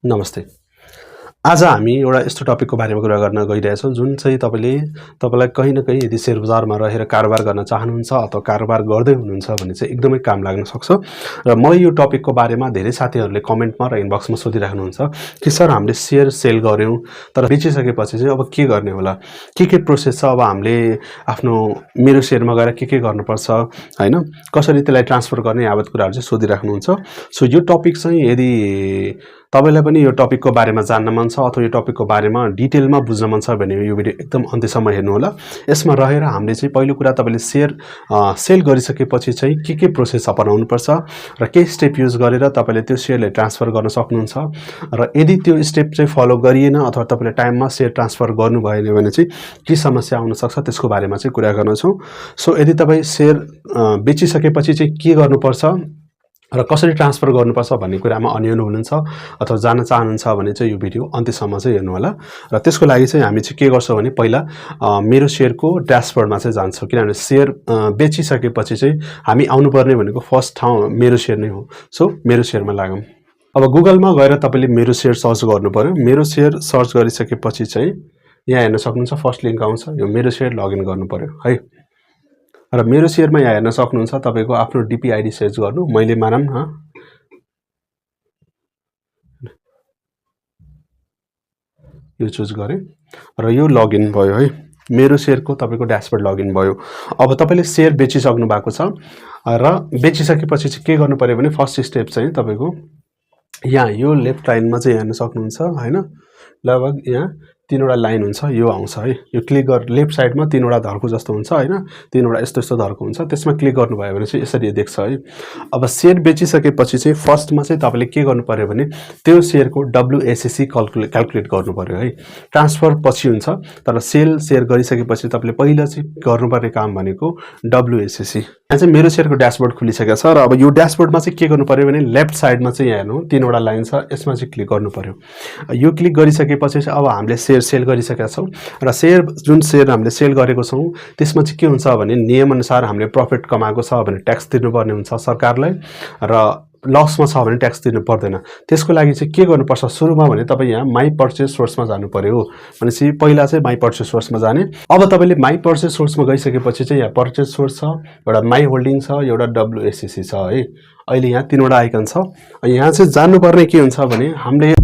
नमस्ते। आज हामी एउटा यस्तो टपिकको बारेमा कुरा गर्न गइरहेछौँ जुन चाहिँ तपाईलाई कहीँ न कहीँ यदि शेयर बजारमा रहेर कारोबार गर्न चाहनुहुन्छ अथवा कारोबार गर्दै हुनुहुन्छ भने चाहिँ एकदमै काम लाग्न सक्छ। र मलाई यो टपिकको बारेमा धेरै साथीहरूले कमेन्टमा र इनबक्समा सोधिराख्नुहुन्छ कि सर हामीले शेयर सेल गर्यौँ तर बेचिसकेपछि चाहिँ अब के गर्ने होला? के प्रोसेस छ? अब हामीले आफ्नो मेरो शेयरमा गएर के गर्नुपर्छ हैन? कसरी त्यसलाई ट्रान्सफर गर्ने यावत कुराहरू चाहिँ सोधिराख्नुहुन्छ। सो यो टपिक चाहिँ यदि तपाईलाई पनि यो टपिकको बारेमा जान्न मन छ अथवा यो टपिकको बारेमा डिटेलमा बुझ्न मन छ भने यो भिडियो एकदम अन्त्यसम्म हेर्नु होला। यसमा रहेर हामीले चाहिँ पहिलो कुरा तपाईले शेयर सेल गरिसकेपछि चाहिँ के प्रोसेस अपनाउनु पर्छ र के स्टेप युज गरेर तपाईले त्यो शेयरलाई ट्रान्सफर गर्न सक्नुहुन्छ र यदि त्यो स्टेप चाहिँ फलो गरिएन अथवा तपाईले टाइममा शेयर ट्रान्सफर गर्नु भएन भने चाहिँ के समस्या आउन सक्छ त्यसको बारेमा चाहिँ कुरा गर्नेछौँ। सो यदि तपाई शेयर बेचिसकेपछि चाहिँ के गर्नुपर्छ र कसरी ट्रान्सफर गर्नुपर्छ भन्ने कुरामा अन्योन्य हुनुहुन्छ अथवा जान्न चाहनुहुन्छ भने चाहिँ यो भिडियो अन्त्यसम्म चाहिँ हेर्नु होला। र त्यसको लागि चाहिँ हामी चाहिँ के गर्छौँ भने पहिला मेरो शेयरको ड्यासबोर्डमा चाहिँ जान्छौँ, किनभने शेयर बेचिसकेपछि चाहिँ हामी आउनुपर्ने भनेको फर्स्ट ठाउँ मेरो शेयर नै हो। सो मेरो शेयरमा लागौँ। अब गुगलमा गएर तपाईले मेरो शेयर सर्च गर्नु पर्यो। मेरो शेयर सर्च गरिसकेपछि चाहिँ यहाँ हेर्न सक्नुहुन्छ फर्स्ट लिङ्क आउँछ, यो मेरो शेयर लगइन गर्नु पर्यो है। र मेरो शेयरमा यहाँ हेर्न सक्नुहुन्छ तपाईको आफ्नो डिपी आइडी सर्च गर्नु। मैले मानम न यो चुज गरे र यो लगइन भयो है। मेरो शेयरको तपाईको ड्यासबोर्ड लगइन भयो। अब तपाईले शेयर बेचिसक्नु भएको छ र बेचिसकेपछि चाहिँ के गर्नु पर्यो भने फर्स्ट स्टेप चाहिँ तपाईको यहाँ यो लेफ्ट लाइनमा चाहिँ हेर्न सक्नुहुन्छ हैन। लगभग यहाँ तीनवटा लाइन हुन्छ, यो आउँछ है। यो क्लिक गर लेफ्ट साइडमा तीनवटा धर्को जस्तो हुन्छ हैन, तीनवटा यस्तो धर्को हुन्छ। त्यसमा क्लिक गर्नुभयो भने चाहिँ यसरी देख्छ है। अब शेयर बेचिसकेपछि चाहिँ फर्स्टमा चाहिँ तपाईले के गर्नु पर्यो भने त्यो शेयरको WACC क्याल्कुलेट गर्नु पर्यो है। ट्रान्सफर पछि हुन्छ तर शेयर गरिसकेपछि तपाईले पहिला चाहिँ गर्नुपर्ने काम भनेको WACC। यहाँ चाहिँ मेरो शेयरको ड्यासबोर्ड खुलिसकेको छ र अब यो ड्यासबोर्डमा चाहिँ के गर्नु पर्यो भने लेफ्ट साइडमा चाहिँ यहाँ हेर्नु तीनवटा लाइन छ, यसमा चाहिँ क्लिक गर्नु पर्यो। यो क्लिक गरिसकेपछि चाहिँ अब हामीले शेयर सेल गरिसकेका छौँ र जुन शेयर हामीले सेल गरेको छौँ त्यसमा चाहिँ के हुन्छ भने नियमअनुसार हामीले प्रफिट कमाएको छ भने ट्याक्स तिर्नुपर्ने हुन्छ सरकारलाई र लसमा छ भने ट्याक्स तिर्नु पर्दैन। त्यसको लागि चाहिँ के गर्नुपर्छ सुरुमा भने तपाईँ यहाँ माई पर्चेस सोर्समा जानु पर्यो। भनेपछि पहिला चाहिँ माई पर्चेस सोर्समा जाने। अब तपाईँले माई पर्चेस सोर्समा गइसकेपछि चाहिँ यहाँ पर्चेस सोर्स छ, एउटा माई होल्डिङ छ, एउटा WACC छ है। अहिले यहाँ तीनवटा आइकन छ। यहाँ चाहिँ जान्नुपर्ने के हुन्छ भने हामीले